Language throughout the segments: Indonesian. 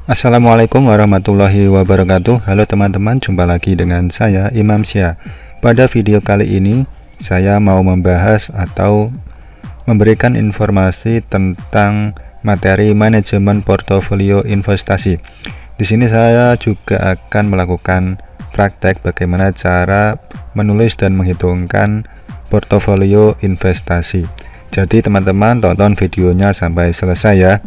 Assalamualaikum warahmatullahi wabarakatuh. Halo teman-teman, jumpa lagi dengan saya Imam Syah. Pada video kali ini saya mau membahas atau memberikan informasi tentang materi manajemen portofolio investasi. Di sini saya juga akan melakukan praktek bagaimana cara menulis dan menghitungkan portofolio investasi. Jadi teman-teman tonton videonya sampai selesai ya.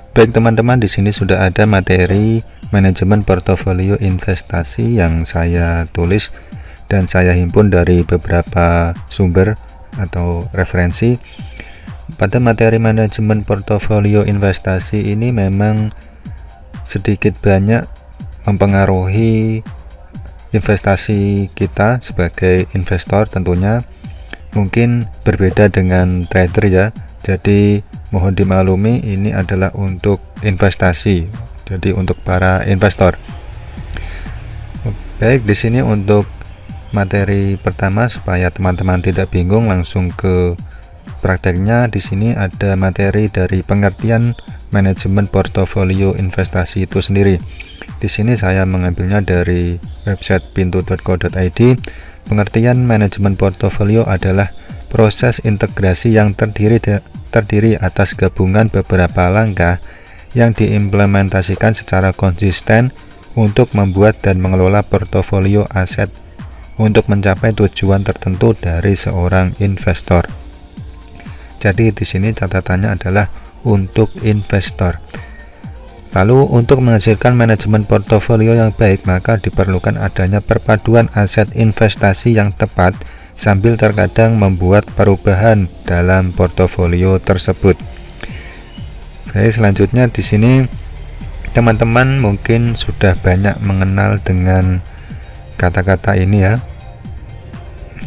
Baik teman-teman, di sini sudah ada materi manajemen portofolio investasi yang saya tulis dan saya himpun dari beberapa sumber atau referensi. Pada materi manajemen portofolio investasi ini memang sedikit banyak mempengaruhi investasi kita sebagai investor, tentunya mungkin berbeda dengan trader ya. Jadi mohon dimaklumi, ini adalah untuk investasi, jadi untuk para investor. Baik, di sini untuk materi pertama supaya teman-teman tidak bingung, langsung ke prakteknya. Di sini ada materi dari pengertian manajemen portofolio investasi itu sendiri. Di sini saya mengambilnya dari website pintu.co.id. Pengertian manajemen portofolio adalah proses integrasi yang terdiri atas gabungan beberapa langkah yang diimplementasikan secara konsisten untuk membuat dan mengelola portofolio aset untuk mencapai tujuan tertentu dari seorang investor. Jadi di sini catatannya adalah untuk investor. Lalu untuk menghasilkan manajemen portofolio yang baik, maka diperlukan adanya perpaduan aset investasi yang tepat sambil terkadang membuat perubahan dalam portofolio tersebut. Baik, selanjutnya di sini teman-teman mungkin sudah banyak mengenal dengan kata-kata ini ya.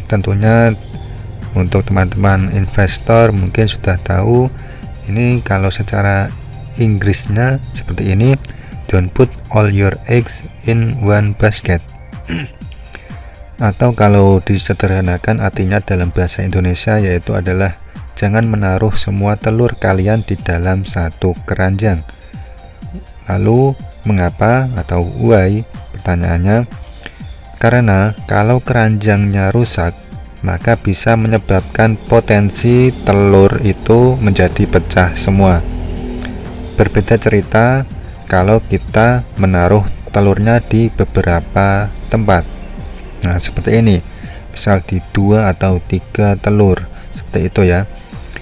Tentunya untuk teman-teman investor mungkin sudah tahu ini. Kalau secara Inggrisnya seperti ini, don't put all your eggs in one basket. Atau kalau disederhanakan artinya dalam bahasa Indonesia yaitu adalah jangan menaruh semua telur kalian di dalam satu keranjang. Lalu mengapa atau why? Pertanyaannya, karena kalau keranjangnya rusak maka bisa menyebabkan potensi telur itu menjadi pecah semua. Berbeda cerita kalau kita menaruh telurnya di beberapa tempat. Nah, seperti ini. Misal di 2 atau 3 telur. Seperti itu ya.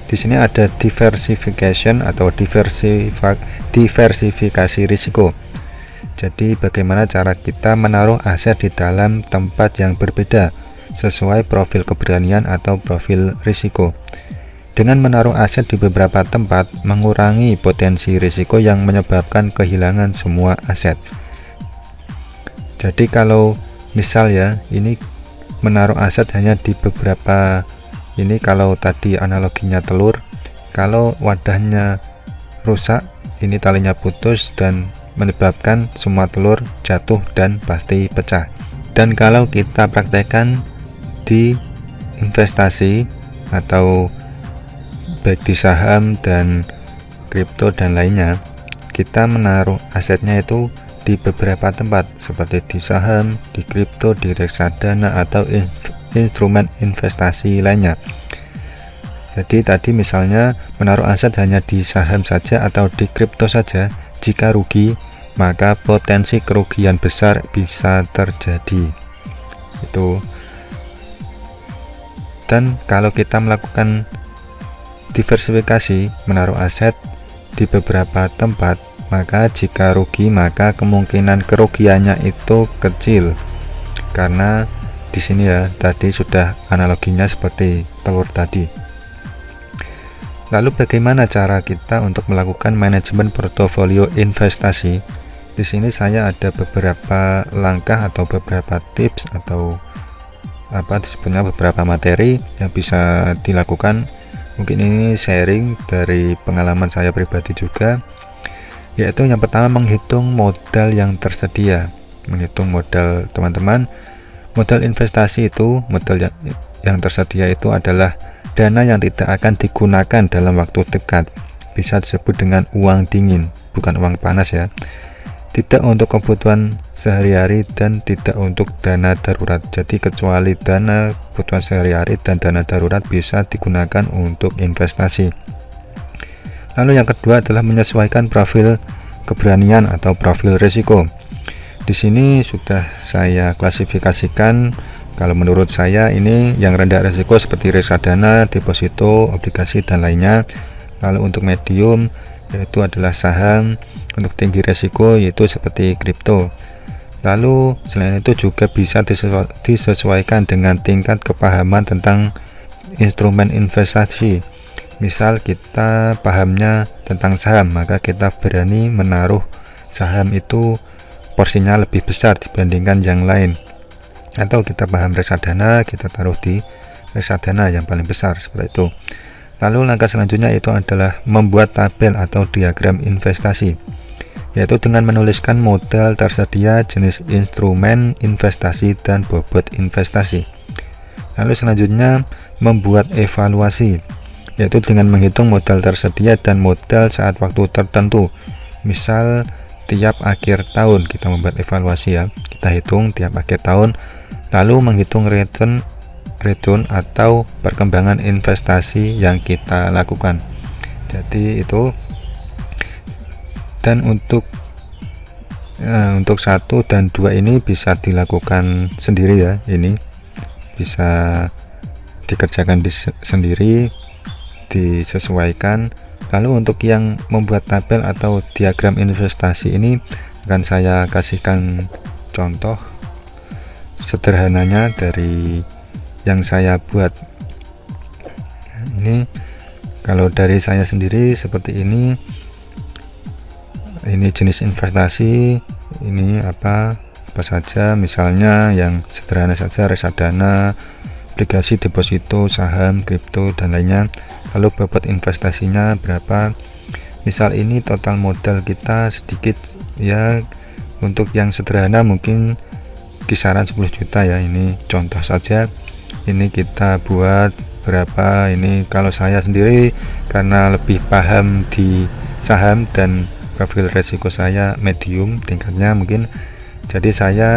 Di sini ada diversification atau diversifikasi risiko. Jadi bagaimana cara kita menaruh aset di dalam tempat yang berbeda sesuai profil keberanian atau profil risiko. Dengan menaruh aset di beberapa tempat mengurangi potensi risiko yang menyebabkan kehilangan semua aset. Jadi kalau misal ya, ini menaruh aset hanya di beberapa, ini kalau tadi analoginya telur, kalau wadahnya rusak, ini talinya putus dan menyebabkan semua telur jatuh dan pasti pecah. Dan kalau kita praktekkan di investasi atau baik di saham dan kripto dan lainnya, kita menaruh asetnya itu di beberapa tempat seperti di saham, di kripto, di reksadana atau instrumen investasi lainnya. Jadi tadi misalnya menaruh aset hanya di saham saja atau di kripto saja, jika rugi maka potensi kerugian besar bisa terjadi. Itu. Dan kalau kita melakukan diversifikasi, menaruh aset di beberapa tempat, maka jika rugi maka kemungkinan kerugiannya itu kecil, karena di sini ya tadi sudah analoginya seperti telur tadi. Lalu bagaimana cara kita untuk melakukan manajemen portofolio investasi? Di sini saya ada beberapa langkah atau beberapa tips atau disebutnya beberapa materi yang bisa dilakukan. Mungkin ini sharing dari pengalaman saya pribadi juga. yaitu yang pertama menghitung modal yang tersedia. Menghitung modal teman-teman, modal investasi itu, modal yang tersedia itu adalah dana yang tidak akan digunakan dalam waktu dekat. Bisa disebut dengan uang dingin, bukan uang panas ya. Tidak untuk kebutuhan sehari-hari dan tidak untuk dana darurat. Jadi kecuali dana kebutuhan sehari-hari dan dana darurat bisa digunakan untuk investasi. Lalu yang kedua adalah menyesuaikan profil keberanian atau profil risiko. Di sini sudah saya klasifikasikan. Kalau menurut saya ini yang rendah risiko seperti reksadana, deposito, obligasi dan lainnya. Lalu untuk medium yaitu adalah saham, untuk tinggi risiko yaitu seperti kripto. Lalu selain itu juga bisa disesuaikan dengan tingkat kepahaman tentang instrumen investasi. Misal kita pahamnya tentang saham, maka kita berani menaruh saham itu porsinya lebih besar dibandingkan yang lain. Atau kita paham reksadana, kita taruh di reksadana yang paling besar, seperti itu. Lalu langkah selanjutnya itu adalah membuat tabel atau diagram investasi, yaitu dengan menuliskan modal tersedia, jenis instrumen investasi dan bobot investasi. Lalu selanjutnya membuat evaluasi, yaitu dengan menghitung modal tersedia dan modal saat waktu tertentu. Misal tiap akhir tahun kita membuat evaluasi ya, kita hitung tiap akhir tahun, lalu menghitung return atau perkembangan investasi yang kita lakukan. Jadi itu, dan untuk 1 dan 2 ini bisa dilakukan sendiri ya, ini bisa dikerjakan sendiri, disesuaikan. Lalu untuk yang membuat tabel atau diagram investasi ini akan saya kasihkan contoh sederhananya dari yang saya buat. Ini kalau dari saya sendiri seperti ini jenis investasi, ini apa saja, misalnya yang sederhana saja reksadana, obligasi, deposito, saham, kripto dan lainnya. Lalu bobot investasinya berapa, misal ini total modal kita sedikit ya, untuk yang sederhana mungkin kisaran 10 juta ya, ini contoh saja. Ini kita buat berapa, ini kalau saya sendiri karena lebih paham di saham dan profil resiko saya medium tingkatnya mungkin, jadi saya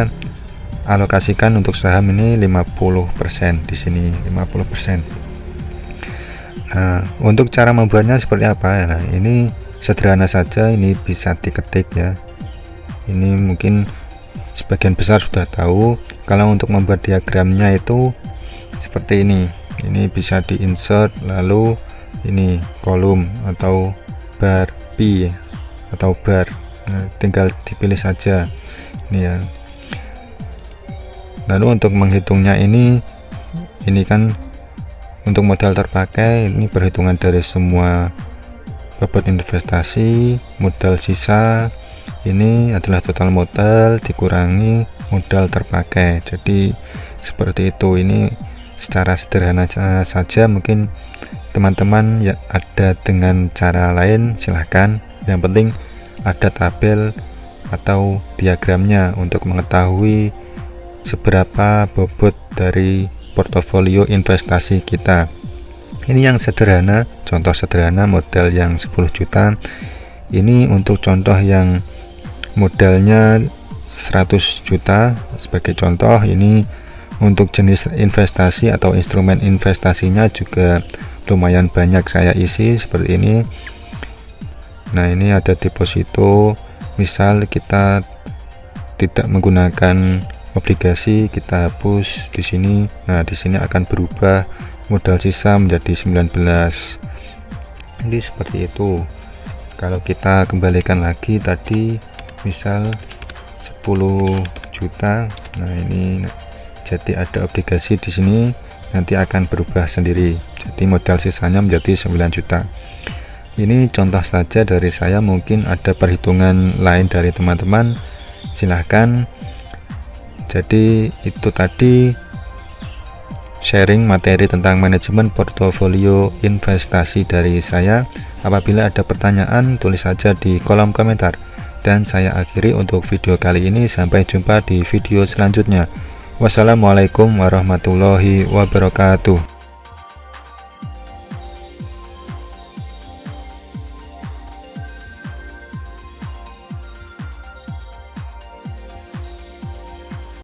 alokasikan untuk saham ini 50% di sini, 50%. Nah, untuk cara membuatnya seperti apa? Nah, ini sederhana saja, ini bisa diketik ya. Ini mungkin sebagian besar sudah tahu. Kalau untuk membuat diagramnya itu seperti ini. Ini bisa di-insert, lalu ini kolom atau bar P atau bar. Nah, tinggal dipilih saja. Ini ya. Lalu untuk menghitungnya ini kan untuk modal terpakai, ini perhitungan dari semua bobot investasi, modal sisa, ini adalah total modal dikurangi modal terpakai. Jadi seperti itu. Ini secara sederhana saja, mungkin teman-teman ya ada dengan cara lain silahkan, yang penting ada tabel atau diagramnya untuk mengetahui seberapa bobot dari portofolio investasi kita. Ini yang sederhana, contoh sederhana modal yang 10 juta. Ini untuk contoh yang modalnya 100 juta sebagai contoh. Ini untuk jenis investasi atau instrumen investasinya juga lumayan banyak saya isi seperti ini. Nah, ini ada deposito, misal kita tidak menggunakan obligasi, kita hapus di sini. Nah, di sini akan berubah modal sisa menjadi 19. Ini seperti itu. Kalau kita kembalikan lagi tadi misal 10 juta. Nah, ini jadi ada obligasi di sini, nanti akan berubah sendiri. Jadi modal sisanya menjadi 9 juta. Ini contoh saja dari saya, mungkin ada perhitungan lain dari teman-teman, silahkan. Jadi itu tadi sharing materi tentang manajemen portofolio investasi dari saya. Apabila ada pertanyaan, tulis saja di kolom komentar. Dan saya akhiri untuk video kali ini. Sampai jumpa di video selanjutnya. Wassalamualaikum warahmatullahi wabarakatuh.